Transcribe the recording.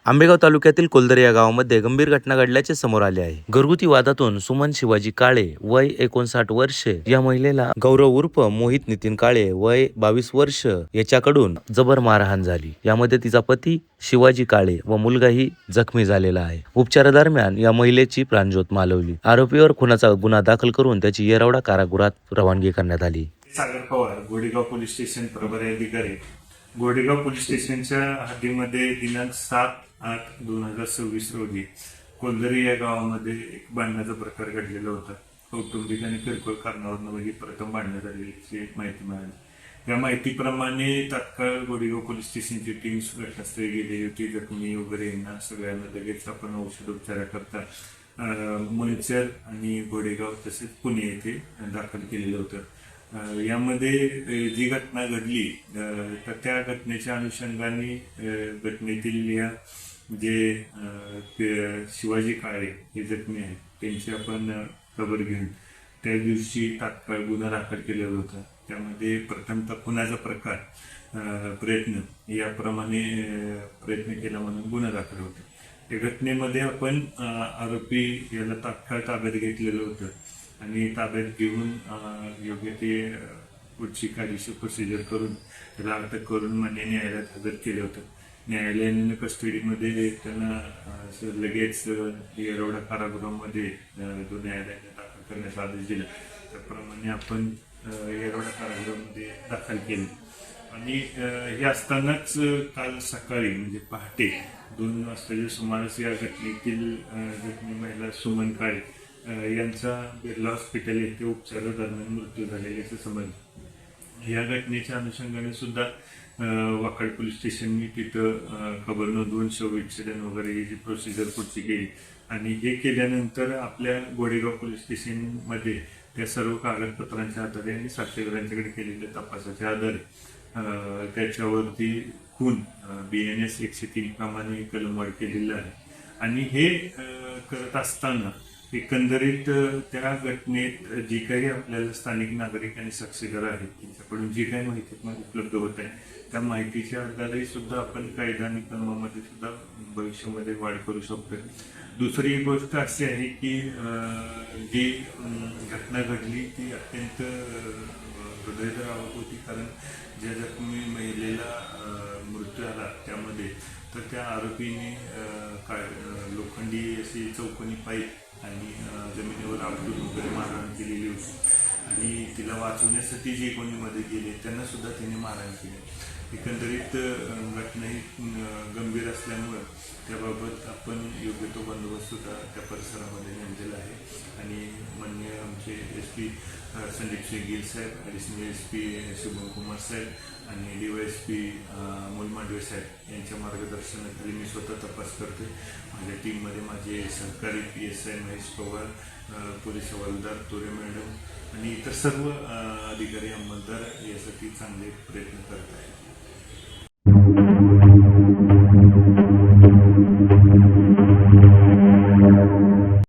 आंबेगाव तालुक्यातील कोलदरे या गावामध्ये गंभीर घटना घडल्याचे समोर आले आहे। घरगुती वादातून सुमन शिवाजी काळे वय 59 वर्षे या महिलेला गौरव उर्फ मोहित नितीन काळे वय 22 वर्ष याच्याकडून जबर मारहाण झाली। यामध्ये तिचा पती शिवाजी काळे व मुलगाही जखमी झालेला आहे। उपचारादरम्यान या महिलेची प्राणज्योत मालवली। आरोपीवर खुनाचा गुन्हा दाखल करून त्याची येरवडा कारागृहात रवानगी करण्यात आली। सागर पवार गोडेगाव पोलीस स्टेशन प्रभारी अधिकारी। गोडेगाव पोलीस स्टेशनच्या हद्दीमध्ये दिनांक 7/8/2026 रोजी कोलदरी या गावामध्ये एक भांडणाचा प्रकार घडलेला होता। कौटुंबिक आणि किरकोळ कारणावरून ही प्रथम भांडण झाल्याची माहिती मिळाली। या माहितीप्रमाणे तात्काळ गोडेगाव पोलीस स्टेशनची टीम घटनास्थळी गेली होती। जखमी वगैरे यांना सगळ्यांना लगेच आपण औषधोपचाराकरता मुळचर आणि गोडेगाव तसेच पुणे येथे दाखल केलेलं होतं। यामध्ये जी घटना घडली तर त्या घटनेच्या अनुषंगाने घटनेतील या जे शिवाजी काळे हे जखमी आहेत त्यांची आपण खबर घेऊन त्या दिवशी तात्काळ गुन्हा दाखल केलेला होता। त्यामध्ये प्रथमतः खुनाचा प्रकार प्रयत्न याप्रमाणे प्रयत्न केला म्हणून गुन्हा दाखल होता। या घटनेमध्ये आपण आरोपी याला तात्काळ ताब्यात घेतलेलं होतं आणि ताब्यात घेऊन योग्य ते पुढची कायदेशीर प्रोसिजर करून त्याला अटक करून मान्य न्यायालयात हजर केलं होतं। न्यायालयाने कस्टडीमध्ये त्यांना लगेच येरवडा कारागृहामध्ये जो न्यायालयाने दाखल करण्याचा आदेश दिला त्याप्रमाणे आपण येरवडा कारागृहामध्ये दाखल केले। आणि हे असतानाच काल सकाळी म्हणजे पहाटे 2 वाजताच्या सुमारास या घटनेतील जखमी महिला सुमन काळे यांचा बिर्ला हॉस्पिटल येथे उपचारादरम्यान मृत्यू झालेल्याचे समजले। या घटनेच्या अनुषंगाने सुद्धा वाकड पोलीस स्टेशननी तिथं खबर नोंदवून शवविच्छेदन वगैरे ही जी प्रोसिजर पुढची केली आणि हे केल्यानंतर आपल्या गोडेगाव पोलीस स्टेशनमध्ये त्या सर्व कागदपत्रांच्या आधारे आणि साक्षीदारांच्याकडे केलेल्या तपासाच्या आधारे त्याच्यावरती खून BNS 103 प्रमाणे कलमवाढ केलेला आहे। आणि हे करत असताना एकंदरीत त्या घटनेत जी काही आपल्याला स्थानिक नागरिक आणि साक्षीदार आहेत त्यांच्याकडून जी काही माहिती उपलब्ध होत आहे त्या माहितीच्या आधारे सुद्धा आपण कायदा आणि कानूनामध्ये सुद्धा भविष्यामध्ये वाढ करू शकतो। दुसरी गोष्ट अशी आहे की जी घटना घडली ती अत्यंत हृदयद्रावक होती, कारण ज्या जखमी महिलेला मृत्यू आला त्यामध्ये तर त्या आरोपीने लोखंडी अशी चौकोनी पाईप आणि जमिनीवर आपटून वगैरे मारहाण केलेली होती आणि तिला वाचवण्यासाठी जे कोणी मदत केली त्यांना सुद्धा तिने मारहाण केली। एकंदरीत घटना ही गंभीर असल्यामुळं त्याबाबत आपण योग्य तो बंदोबस्त सुद्धा त्या परिसरामध्ये नेमलेला आहे आणि माननीय आमचे SP संदीप गिल साहेब, ॲडिशनल SP शुभम कुमार साहेब आणि DYSP अमोल मांडवे साहेब यांच्या मार्गदर्शनाखाली मी स्वतः तपास करते। माझ्या टीममध्ये माझे सहकारी PSI महेश पवार, पोलीस हवालदार तोरे मॅडम आणि इतर सर्व अधिकारी अंमलदार यासाठी चांगले प्रयत्न करत आहेत।